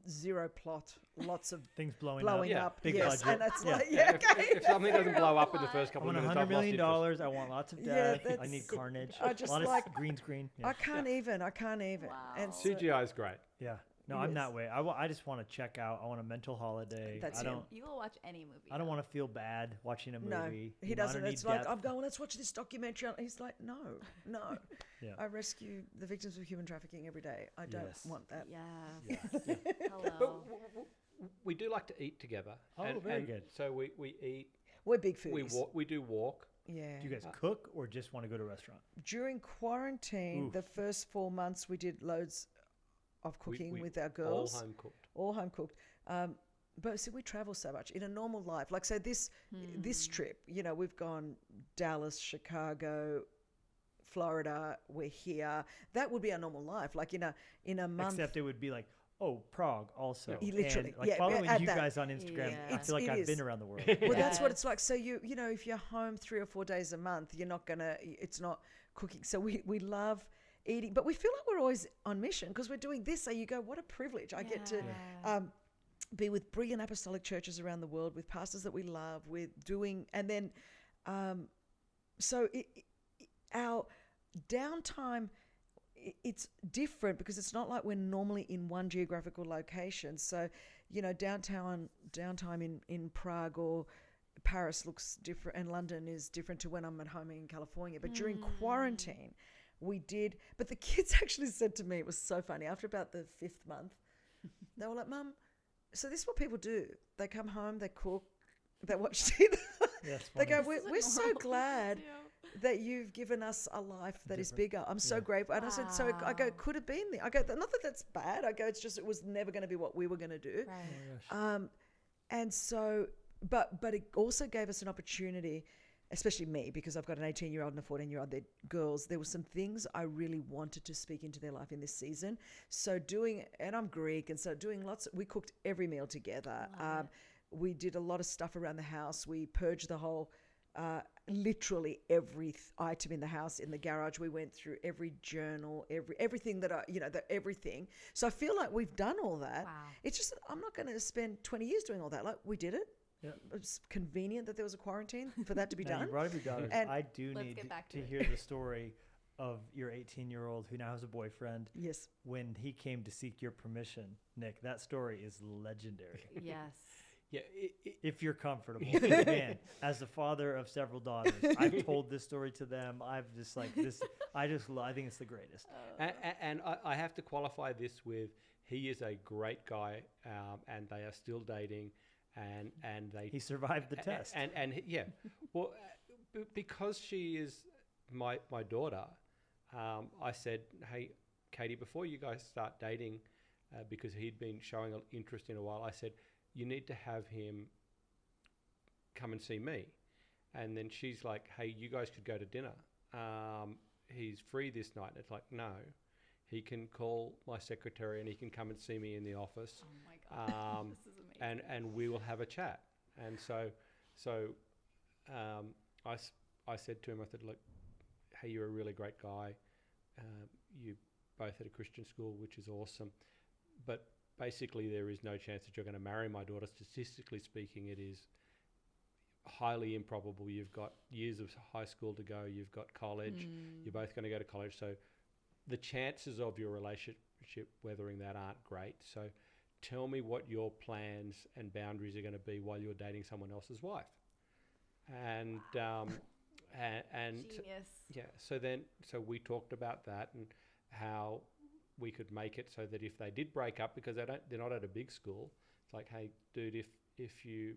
zero plot, lots of things blowing Yeah. up. Big yes, budget. and it's Yeah. like If something doesn't blow up in the first I couple of want minutes, $100 I've lost million. interest. I want lots of Yeah, death. I need that's- carnage. I just a lot like- of green screen. Yeah. I can't even. Wow. And so, CGI is great. Yeah. No, I'm Yes. that way. I just want to check out. I want a mental holiday. That's I him. don't. You will watch any movie. I don't want to feel bad watching a movie. no, You he know, I doesn't. don't It's need like depth. I'm going. Let's watch this documentary. He's like, no. Yeah. I rescue the victims of human trafficking every day. I don't Yes. want that. Yeah. Yeah. Hello. We do like to eat together. Oh, very good. So we eat. We're big We foodies. walk. We do walk. Yeah. Do you guys cook or just want to go to a restaurant? During quarantine, Oof. the first 4 months, we did loads of cooking we with our All girls. home cooked. All home cooked. But see, we travel so much in a normal life. Like, so this trip, we've gone Dallas, Chicago, Florida. We're here. That would be our normal life. Like in a month. Except it would be like, oh, Prague also. Yeah, literally. And, like Yeah, following add you that. guys on Instagram, Yeah. I feel like It I've is. been around the world. Well, that's what Yes. it's like. So if you're home 3 or 4 days a month, you're not gonna. It's not cooking. So we love eating, but we feel like we're always on mission because we're doing this. So you go, what a privilege! I get to be with brilliant apostolic churches around the world, with pastors that we love, with doing, and then so our downtime. It's different because it's not like we're normally in one geographical location. So, downtime in Prague or Paris looks different, and London is different to when I'm at home in California. But during quarantine, we did. But the kids actually said to me, it was so funny. After about the 5th month, they were like, "Mum, so this is what people do. They come home, they cook, they watch TV. Yes, They go, funny. we're so glad that you've given us a life that is bigger. I'm so grateful." And I said, so I go, could have been there. I go, not that that's bad. I go, it's just, it was never going to be what we were going to do. Right. And so, but it also gave us an opportunity, especially me, because I've got an 18-year-old and a 14-year-old. They're girls. There were some things I really wanted to speak into their life in this season. So and I'm Greek, and so we cooked every meal together. We did a lot of stuff around the house. We purged the whole, literally every item in the house, in the garage. We went through every journal, everything everything. So I feel like we've done all that. Wow. It's just, I'm not going to spend 20 years doing all that. Like, we did it. Yeah. It's convenient that there was a quarantine for that to be Now, done. you brought up your daughters. And I do let's need get back to to it. hear the story of your 18-year-old who now has a boyfriend. Yes. When he came to seek your permission, Nick, that story is legendary. Yes. Yeah. If you're comfortable. Man, as the father of several daughters, I've told this story to them. I've just like this. I think it's the greatest. And I have to qualify this with, he is a great guy, and they are still dating, and He survived the test. Yeah, well, because she is my daughter, I said, hey, Katie, before you guys start dating, because he'd been showing an interest in a while, I said, you need to have him come and see me. And then she's like, hey, you guys could go to dinner. He's free this night. And it's like, no, he can call my secretary and he can come and see me in the office. Oh my God, this is amazing. And we will have a chat. And so I said to him, I said, look, hey, you're a really great guy. You both at a Christian school, which is awesome. But basically there is no chance that you're going to marry my daughter. Statistically speaking, it is highly improbable. You've got years of high school to go. You've got college. You're both going to go to college. So the chances of your relationship weathering that aren't great. So tell me what your plans and boundaries are going to be while you're dating someone else's wife. And and Genius. yeah, so we talked about that and how we could make it so that if they did break up, because they're not at a big school, it's like, hey, dude, if you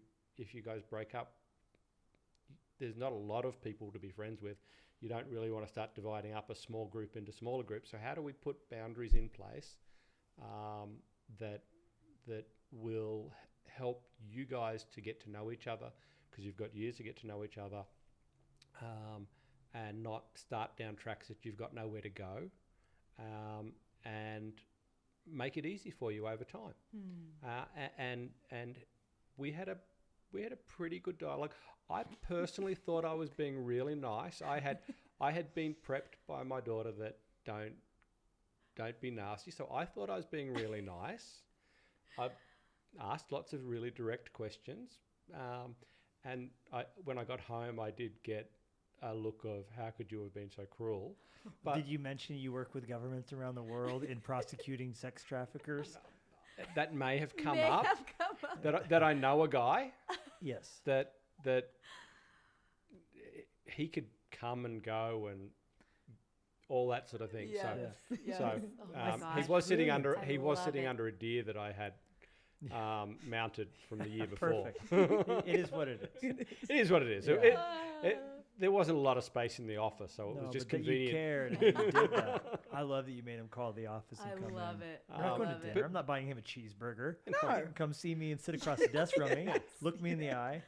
guys break up, there's not a lot of people to be friends with. You don't really want to start dividing up a small group into smaller groups. So how do we put boundaries in place that will help you guys to get to know each other, because you've got years to get to know each other, and not start down tracks that you've got nowhere to go, and make it easy for you over time. And we had a pretty good dialogue. I personally thought I was being really nice. I had been prepped by my daughter that don't be nasty. So I thought I was being really nice. I asked lots of really direct questions. And when I got home, I did get a look of, how could you have been so cruel? But did you mention you work with governments around the world in prosecuting sex traffickers? That may have come up. That I know a guy. Yes. That he could come and go and all that sort of thing. Yes. So, Yes. so Oh my he gosh. was sitting under I he was love sitting it. under a deer that I had mounted from the year before. Perfect. It is what it is. It is what it is. Yeah. There wasn't a lot of space in the office, so it was just but convenient. You cared. And you did that. I love that you made him call the office and I come love in. it. We're not going to love dinner. it. I'm not buying him a cheeseburger. No. Come see me and sit across the desk from me. Look me in the eye.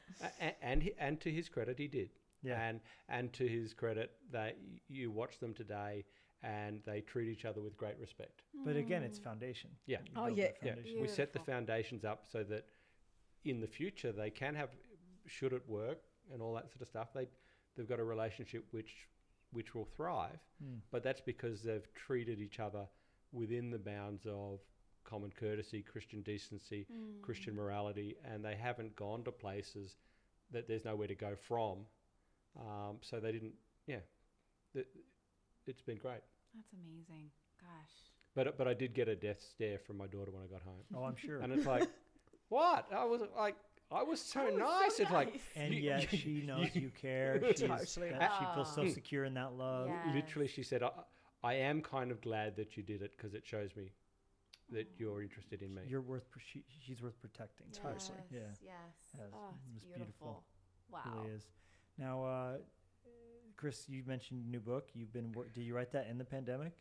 And to his credit, he did. Yeah. And to his credit, that you watch them today, and they treat each other with great respect. But again, it's foundation. Yeah. You Oh, build yeah. that Yeah, foundation. we set the Beautiful. foundations up so that in the future they can have, should it work and all that sort of stuff, they've got a relationship which will thrive. But that's because they've treated each other within the bounds of common courtesy, Christian decency, Christian morality, and they haven't gone to places that there's nowhere to go from. So they didn't. Yeah, it's been great. That's amazing. Gosh. But I did get a death stare from my daughter when I got home. Oh, I'm sure. And it's like, what? I was so nice. It's like, And you- yet you- she knows you care. Totally. She feels so secure in that love. Yeah. literally, she said, I am kind of glad that you did it, because it shows me that you're interested in me. You're worth. She's worth protecting. Totally. Yeah. Yes. Yes, Oh, it's it's beautiful. beautiful. Wow. It really is. Now, Chris, you mentioned new book. You've been. Did you write that in the pandemic?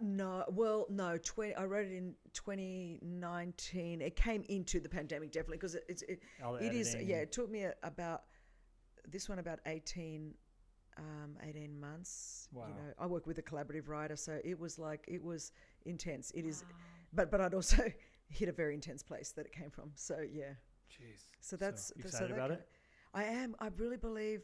No. Well, no. I wrote it in 2019. It came into the pandemic, definitely, because All the it is. editing Yeah, and- it took me about 18 months. Wow. You know, I work with a collaborative writer, so it was intense. It is, Wow. but I'd also hit a very intense place that it came from. So yeah. Jeez. So that's you excited about it? I am. I really believe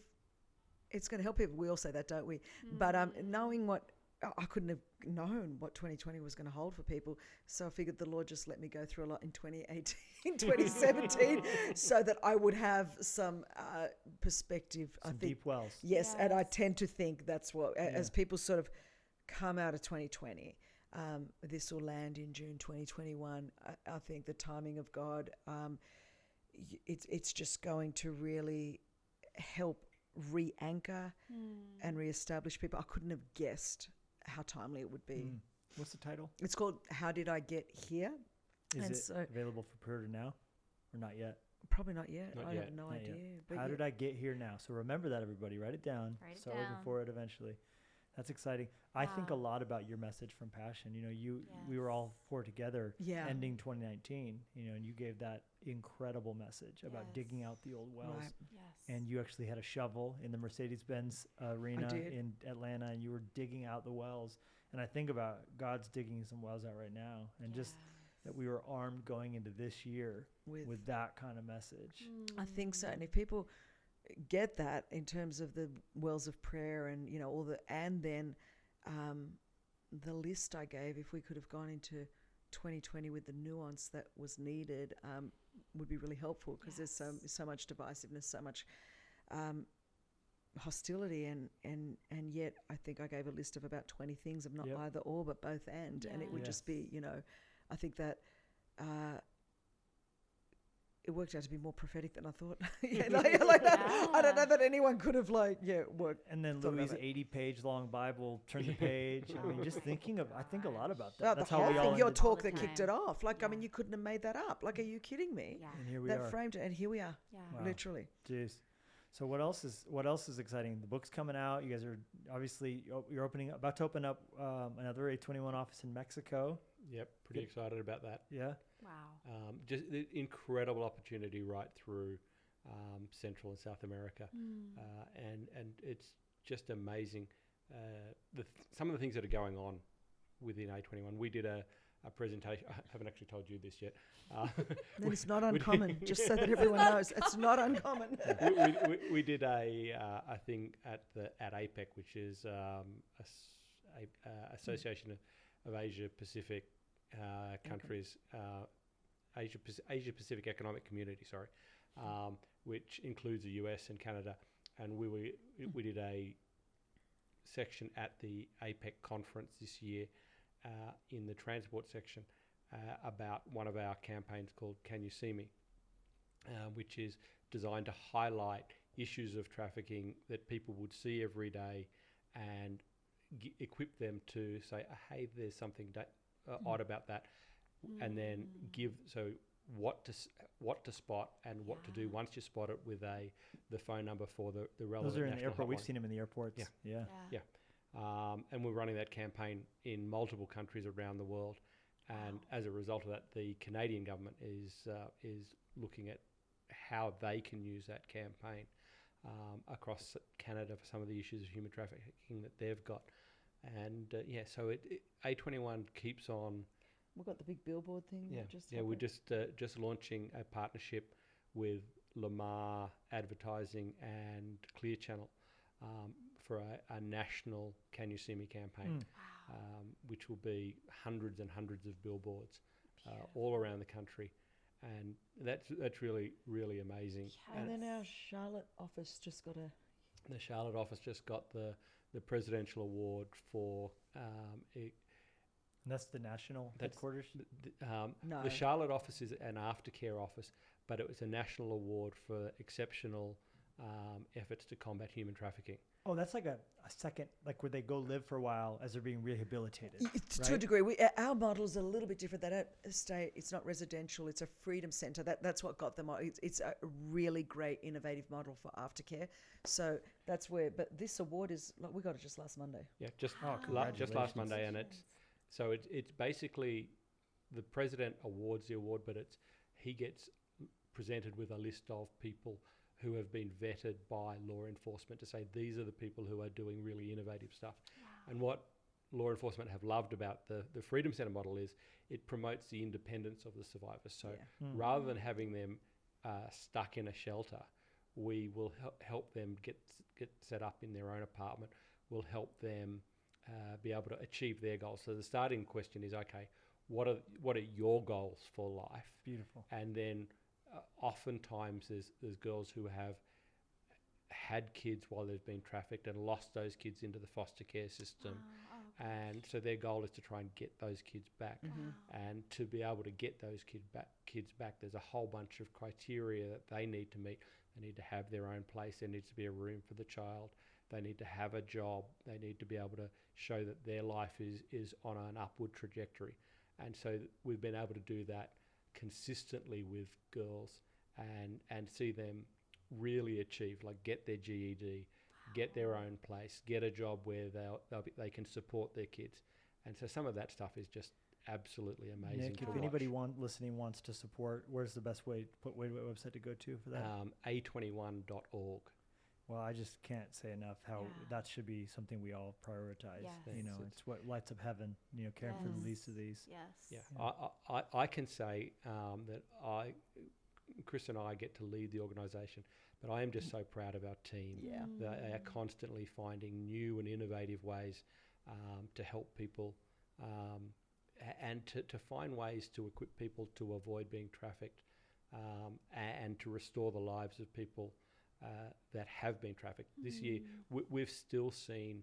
it's going to help people. We all say that, don't we? But knowing what I couldn't have known what 2020 was going to hold for people, so I figured the Lord just let me go through a lot in 2018, 2017, so that I would have some perspective. I Some think deep wells. yes, and I Yes. tend to think that's what as people sort of come out of 2020. This will land in June 2021. I think the timing of God. it's just going to really help re-anchor and re-establish people. I couldn't have guessed how timely it would be. What's the title? It's called How Did I Get Here? Is it available for pre-order now or not yet? Probably not yet. Not I yet. have no Not idea. yet. But How did I get here now? So remember that, everybody. Write it down. Start looking for it eventually. That's exciting. I think a lot about your message from Passion. You know, we were all four together ending 2019, you know, and you gave that incredible message about digging out the old wells. Right. Yes. And you actually had a shovel in the Mercedes-Benz arena in Atlanta, and you were digging out the wells. And I think about God's digging some wells out right now, and just that we were armed going into this year with that kind of message. I think so. And if people get that in terms of the wells of prayer and, you know, all the, and then the list I gave, if we could have gone into 2020 with the nuance that was needed, would be really helpful, because there's so much divisiveness, so much hostility, and yet I think I gave a list of about 20 things of not either or but both and it would just be, you know, I think that it worked out to be more prophetic than I thought. Like that. I don't know that anyone could have worked. And then Louis' 80-page long Bible, turn the page. I mean, just thinking of, I think a lot about that. That's how we all your talk that kicked it off. Like, I mean, you couldn't have made that up. Like, are you kidding me? Yeah. And here we that are. framed it, and here we are. Yeah. Wow. Literally. Jeez. So what else is exciting? The book's coming out. You guys are obviously you're about to open up another A21 office in Mexico. Yep, pretty excited about that. Yeah. Wow. Just the incredible opportunity right through Central and South America, and it's just amazing. Some of the things that are going on within A21. We did a presentation. I haven't actually told you this yet. Then it's not uncommon, just so that everyone knows. It's not uncommon. we did a thing at APEC, which is Association of Asia Pacific countries, Asia Pacific Economic Community, which includes the US and Canada. And we did a section at the APEC conference this year in the transport section about one of our campaigns called Can You See Me, which is designed to highlight issues of trafficking that people would see every day and equip them to say, hey, there's something odd about that, and then give what to spot and what to do once you spot it with the phone number for the relevant. Those are in the national airport. hotline. We've seen them in the airports. Yeah. And we're running that campaign in multiple countries around the world, and as a result of that, the Canadian government is looking at how they can use that campaign across Canada for some of the issues of human trafficking that they've got. And so A21 keeps on. We've got the big billboard thing. We're just launching a partnership with Lamar Advertising and Clear Channel for a national Can You See Me campaign, which will be hundreds and hundreds of billboards all around the country. And that's really, really amazing. Yes. And then our Charlotte office just got the Charlotte office just got the presidential award for And that's the national headquarters? The Charlotte office is an aftercare office, but it was a national award for exceptional efforts to combat human trafficking. Oh, that's like a second, like where they go live for a while as they're being rehabilitated. To a degree. Our model is a little bit different. They don't stay, it's not residential, it's a freedom centre. That's what got them on. It's a really great, innovative model for aftercare. So that's where, but this award is, like, we got it just last Monday. Yeah, just last Monday. And it's basically the president awards the award, but he gets presented with a list of people who have been vetted by law enforcement to say these are the people who are doing really innovative stuff. Wow. And what law enforcement have loved about the Freedom Centre model is it promotes the independence of the survivors. So rather than having them stuck in a shelter, we will help them get set up in their own apartment. We'll help them be able to achieve their goals. So the starting question is, okay, what are your goals for life? Beautiful. And then oftentimes there's girls who have had kids while they've been trafficked and lost those kids into the foster care system. And so their goal is to try and get those kids back. And to be able to get those kids back, there's a whole bunch of criteria that they need to meet. They need to have their own place. There needs to be a room for the child. They need to have a job. They need to be able to show that their life is on an upward trajectory. And so we've been able to do that consistently with girls and see them really achieve, like get their GED, get their own place, get a job where they can support their kids. And so some of that stuff is just absolutely amazing. Nick, if anybody listening wants to support, where's the best website to go to for that? A21.org. Well, I just can't say enough how that should be something we all prioritize. Yes. You know, it's what lights up heaven, you know, caring for the least of these. Yes. Yeah. I can say that Chris and I get to lead the organisation, but I am just so proud of our team. Yeah. They are constantly finding new and innovative ways to help people and to find ways to equip people to avoid being trafficked and to restore the lives of people that have been trafficked. This year, we've still seen,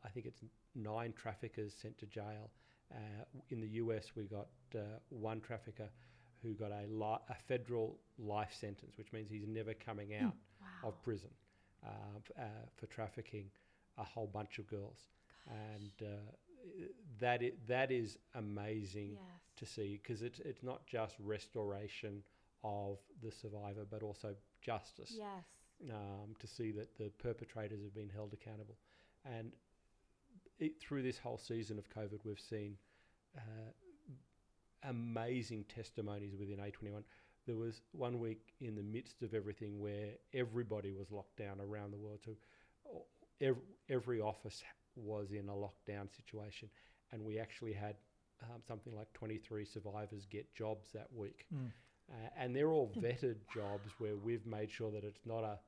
I think it's 9 traffickers sent to jail. In the US, we got one trafficker who got a federal life sentence, which means he's never coming out of prison for trafficking a whole bunch of girls. And that is amazing to see, because it's not just restoration of the survivor, but also justice. Yes. To see that the perpetrators have been held accountable. And through this whole season of COVID, we've seen amazing testimonies within A21. There was one week in the midst of everything where everybody was locked down around the world. So every office was in a lockdown situation, and we actually had something like 23 survivors get jobs that week. And they're all vetted jobs where we've made sure that it's not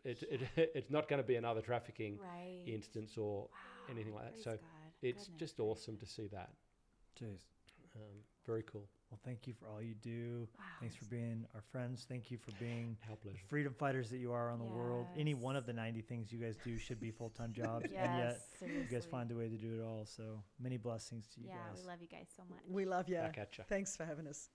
it's not going to be another trafficking instance or anything like that. So it's just awesome to see that. Jeez. Very cool. Well, thank you for all you do. Thanks for being our friends. Thank you for being the pleasure. freedom fighters that you are on the world. Any one of the 90 things you guys do should be full-time jobs, and yet you guys find a way to do it all. So many blessings to you guys. Yeah, we love you guys so much. We love you. Back at ya. Thanks for having us.